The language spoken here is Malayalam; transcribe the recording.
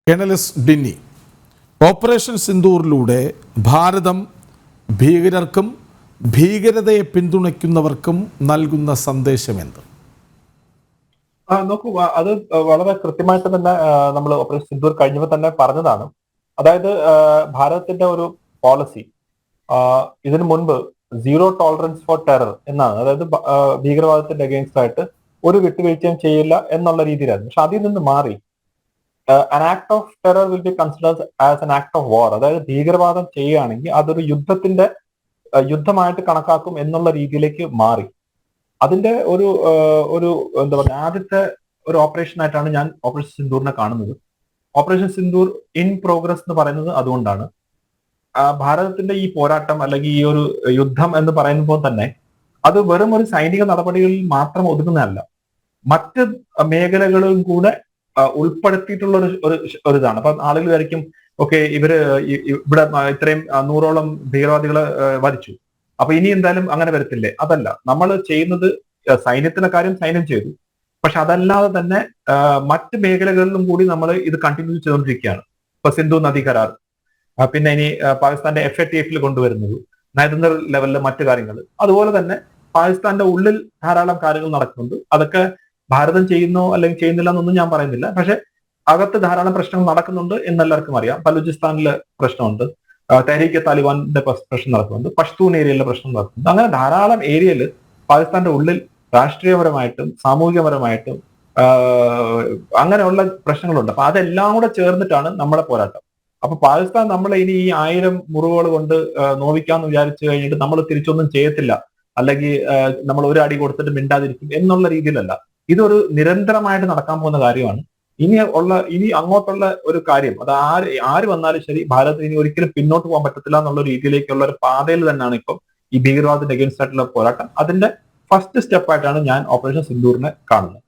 കേണലിസ്റ്റ് ഡിന്നി, ഓപ്പറേഷൻ സിന്ദൂറിലൂടെ ഭാരതം ഭീകരർക്കും ഭീകരതയെ പിന്തുണയ്ക്കുന്നവർക്കും നൽകുന്ന സന്ദേശമെന്ത്? നോക്കൂ, അത് വളരെ കൃത്യമായിട്ട് തന്നെ നമ്മൾ ഓപ്പറേഷൻ സിന്ദൂർ കഴിഞ്ഞപ്പോൾ തന്നെ പറഞ്ഞതാണ്. അതായത് ഭാരതത്തിന്റെ ഒരു പോളിസി ഇതിനു മുൻപ് സീറോ ടോളറൻസ് ഫോർ ടെറർ എന്നാണ്. അതായത് ഭീകരവാദത്തിന്റെ അഗെയിൻസ്റ്റ് ആയിട്ട് ഒരു വിട്ടുവീഴ്ചയും ചെയ്യില്ല എന്നുള്ള രീതിയിലായിരുന്നു. പക്ഷെ അതിൽ നിന്ന് മാറി an act of terror will be considered as an act of war. അതായത് ഭീകരവാദം ചെയ്യുകയാണെങ്കിൽ അതൊരു യുദ്ധമായിട്ട് കണക്കാക്കും എന്നുള്ള രീതിയിലേക്ക് മാറി. അതിന്റെ ഒരു എന്താ പറയുക, ആദ്യത്തെ ഒരു ഓപ്പറേഷൻ ആയിട്ടാണ് ഞാൻ ഓപ്പറേഷൻ സിന്ദൂറിനെ കാണുന്നത്. ഓപ്പറേഷൻ സിന്ദൂർ ഇൻ പ്രോഗ്രസ് എന്ന് പറയുന്നത് അതുകൊണ്ടാണ്. ഭാരതത്തിന്റെ ഈ പോരാട്ടം അല്ലെങ്കിൽ ഈ ഒരു യുദ്ധം എന്ന് പറയുമ്പോൾ തന്നെ അത് വെറും ഒരു സൈനിക നടപടികളിൽ മാത്രം ഒതുങ്ങുന്നതല്ല, മറ്റ് മേഖലകളും കൂടെ ഉൾപ്പെടുത്തിയിട്ടുള്ള ഒരു ഇതാണ്. അപ്പൊ ആളുകൾ വിചാരിക്കും, ഓക്കെ, ഇവിടെ ഇത്രയും 100ഓളം ഭീകരവാദികളെ വധിച്ചു, അപ്പൊ ഇനി എന്തായാലും അങ്ങനെ വരത്തില്ലേ? അതല്ല, നമ്മൾ ചെയ്യുന്നത് സൈന്യത്തിന്റെ കാര്യം സൈന്യം ചെയ്തു, പക്ഷെ അതല്ലാതെ തന്നെ മറ്റ് മേഖലകളിലും കൂടി നമ്മൾ ഇത് കണ്ടിന്യൂ ചെയ്തുകൊണ്ടിരിക്കുകയാണ്. ഇപ്പൊ സിന്ധു നദി കരാർ, പിന്നെ ഇനി പാകിസ്ഥാന്റെ FATF കൊണ്ടുവരുന്നത്, നയതന്ത്ര ലെവലിലെ മറ്റു കാര്യങ്ങൾ, അതുപോലെ തന്നെ പാകിസ്ഥാന്റെ ഉള്ളിൽ ധാരാളം കാര്യങ്ങൾ നടക്കുന്നുണ്ട്. അതൊക്കെ ഭാരതം ചെയ്യുന്നോ അല്ലെങ്കിൽ ചെയ്യുന്നില്ല എന്നൊന്നും ഞാൻ പറയുന്നില്ല. പക്ഷെ അകത്ത് ധാരാളം പ്രശ്നങ്ങൾ നടക്കുന്നുണ്ട് എന്നെല്ലാവർക്കും അറിയാം. ബലൂചിസ്ഥാനിലെ പ്രശ്നമുണ്ട്, തെഹ്രീക്ക് താലിബാന്റെ പ്രശ്നം നടക്കുന്നുണ്ട്, പഷ്തൂൺ ഏരിയയിലെ പ്രശ്നം നടക്കുന്നുണ്ട്. അങ്ങനെ ധാരാളം ഏരിയയിൽ പാകിസ്ഥാന്റെ ഉള്ളിൽ രാഷ്ട്രീയപരമായിട്ടും സാമൂഹികപരമായിട്ടും അങ്ങനെയുള്ള പ്രശ്നങ്ങളുണ്ട്. അപ്പൊ അതെല്ലാം കൂടെ ചേർന്നിട്ടാണ് നമ്മുടെ പോരാട്ടം. അപ്പൊ പാകിസ്ഥാൻ നമ്മളെ ഇനി ഈ 1000 മുറിവുകൾ കൊണ്ട് നോവിക്കാന്ന് വിചാരിച്ചു കഴിഞ്ഞിട്ട് നമ്മൾ തിരിച്ചൊന്നും ചെയ്യത്തില്ല, അല്ലെങ്കിൽ നമ്മൾ ഒരു അടി കൊടുത്തിട്ട് മിണ്ടാതിരിക്കും എന്നുള്ള രീതിയിലല്ല. ഇതൊരു നിരന്തരമായിട്ട് നടക്കാൻ പോകുന്ന കാര്യമാണ്. ഇനി അങ്ങോട്ടുള്ള ഒരു കാര്യം, അത് ആര് വന്നാലും ശരി, ഭാരതത്തിന് ഇനി ഒരിക്കലും പിന്നോട്ട് പോകാൻ പറ്റത്തില്ല എന്നുള്ള രീതിയിലേക്കുള്ള ഒരു പാതയിൽ തന്നെയാണ് ഇപ്പം ഈ ഭീകരവാദത്തിന്റെ അഗേൻസ്റ്റ് ആയിട്ടുള്ള പോരാട്ടം. അതിന്റെ ഫസ്റ്റ് സ്റ്റെപ്പായിട്ടാണ് ഞാൻ ഓപ്പറേഷൻ സിന്ദൂറിനെ കാണുന്നത്.